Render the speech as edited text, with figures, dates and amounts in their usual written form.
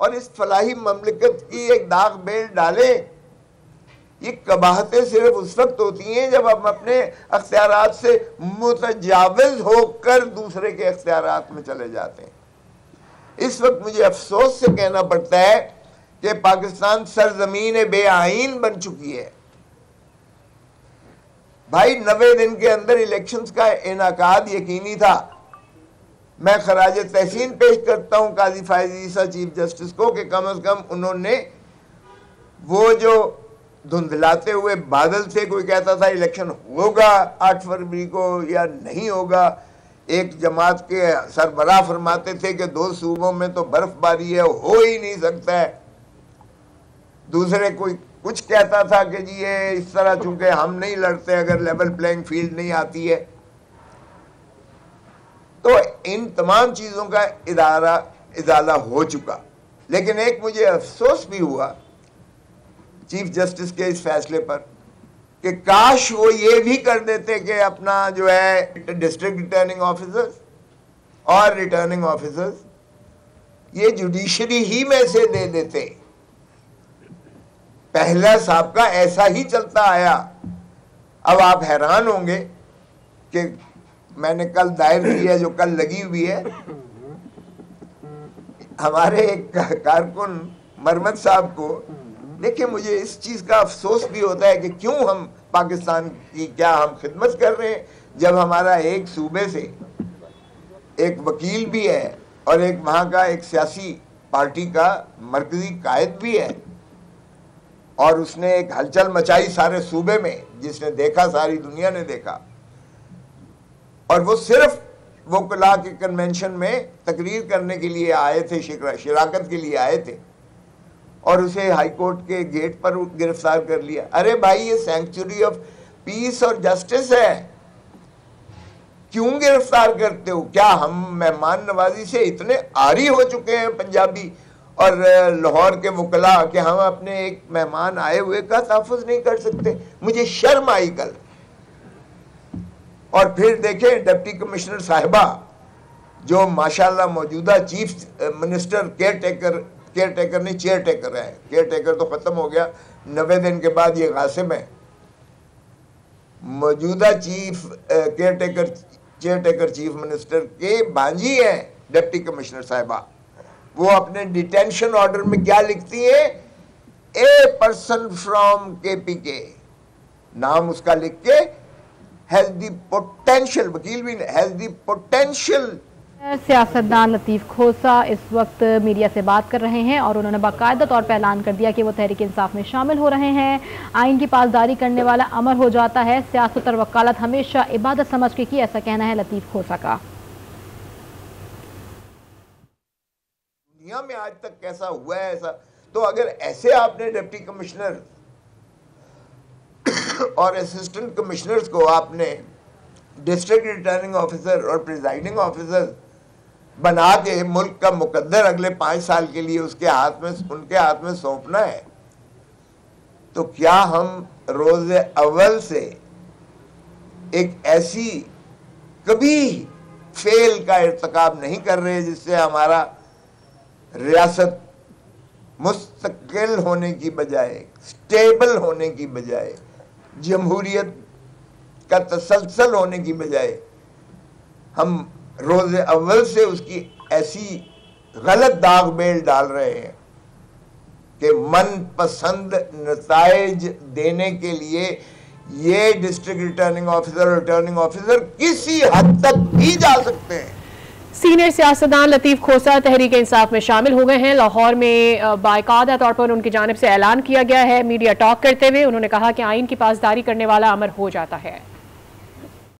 और इस फलाही ममलिकत की एक दाग बेल डालें। ये कबाहतें सिर्फ उस वक्त होती हैं जब हम अपने अख्तियारात से मुतजाविज होकर दूसरे के अख्तियारात में चले जाते हैं। इस वक्त मुझे अफसोस से कहना पड़ता है कि पाकिस्तान सरजमीन बेआईन बन चुकी है। भाई 90 दिन के अंदर इलेक्शंस का इनाकाद यकीनी था। मैं खराज तहसीन पेश करता हूं काजी फायज ईसा चीफ जस्टिस को कि कम से कम उन्होंने वो जो धुंधलाते हुए बादल थे, कोई कहता था इलेक्शन होगा 8 फरवरी को या नहीं होगा, एक जमात के सरबराह फरमाते थे कि 2 सूबों में तो बर्फबारी है, हो ही नहीं सकता है, दूसरे कोई कुछ कहता था कि जी ये इस तरह चूंकि हम नहीं लड़ते अगर लेवल प्लेइंग फील्ड नहीं आती है। तो इन तमाम चीज़ों का इजाला हो चुका। लेकिन एक मुझे अफसोस भी हुआ चीफ जस्टिस के इस फैसले पर कि काश वो ये भी कर देते कि अपना जो है डिस्ट्रिक्ट रिटर्निंग ऑफिसर्स और रिटर्निंग ऑफिसर्स ये जुडिशरी ही में से दे देते। पहला साहब ऐसा ही चलता आया। अब आप हैरान होंगे कि मैंने कल दायर की है, जो कल लगी हुई है, हमारे एक कारकुन मरमत साहब को। देखिए मुझे इस चीज़ का अफसोस भी होता है कि क्यों हम पाकिस्तान की क्या हम खिदमत कर रहे हैं जब हमारा एक सूबे से एक वकील भी है और एक वहाँ का एक सियासी पार्टी का मरकजी कायद भी है और उसने एक हलचल मचाई सारे सूबे में, जिसने देखा सारी दुनिया ने देखा। और वो सिर्फ वकला के कन्वेंशन में तकरीर करने के लिए आए थे, शिराकत के लिए आए थे, और उसे हाई कोर्ट के गेट पर गिरफ्तार कर लिया। अरे भाई ये सेंचुरी ऑफ पीस और जस्टिस है, क्यों गिरफ्तार करते हो? क्या हम मेहमान नवाजी से इतने आरी हो चुके हैं पंजाबी और लाहौर के वकला कि हम अपने एक मेहमान आए हुए का तहफ़्फ़ुज़ नहीं कर सकते? मुझे शर्म आई कल। और फिर देखें डिप्टी कमिश्नर साहिबा जो माशाल्लाह मौजूदा चीफ मिनिस्टर केयर टेकर नहीं चेयर टेकर है, केयर टेकर तो ख़त्म हो गया, 90 दिन के बाद ये गासिम है। मौजूदा चेयर टेकर चीफ मिनिस्टर के भांजी हैं डिप्टी कमिश्नर साहिबा। वो अपने डिटेंशन ऑर्डर में क्या लिखती है? ए पर्सन फ्रॉम KPK, नाम उसका लिख के हैज द पोटेंशियल, वकील भी हैज द पोटेंशियल। सियासतदान लतीफ़ खोसा इस वक्त मीडिया से बात कर रहे हैं और उन्होंने बाकायदा तौर पर ऐलान कर दिया कि वो तहरीक इंसाफ में शामिल हो रहे हैं। आइन की पासदारी करने वाला अमर हो जाता है। सियासत और वकालत हमेशा इबादत समझ के की, ऐसा कहना है लतीफ़ खोसा का। दुनिया में आज तक कैसा हुआ है ऐसा? तो अगर ऐसे आपने डिप्टी कमिश्नर और असिस्टेंट कमिश्नर्स को आपने डिस्ट्रिक्ट रिटर्निंग ऑफिसर और प्रिजाइडिंग ऑफिसर बना के मुल्क का मुकद्दर अगले 5 साल के लिए उनके हाथ में सौंपना है, तो क्या हम रोज अव्वल से एक ऐसी कभी फेल का इर्तिकाब नहीं कर रहे जिससे हमारा रियासत मुस्तकिल होने की बजाय, स्टेबल होने की बजाय, जमहूरियत का तसलसल होने की बजाय हम रोज अव्वल से उसकी ऐसी गलत दाग बेल डाल रहे हैं कि मनपसंद नताइज देने के लिए ये डिस्ट्रिक्ट रिटर्निंग ऑफिसर किसी हद तक भी जा सकते हैं। सीनियर सियासतदान लतीफ़ खोसा तहरीक इंसाफ में शामिल हो गए हैं। लाहौर में बाकायदा तौर पर उनकी जानिब से ऐलान किया गया है। मीडिया टॉक करते हुए उन्होंने कहा कि आइन की पासदारी करने वाला अमर हो जाता है।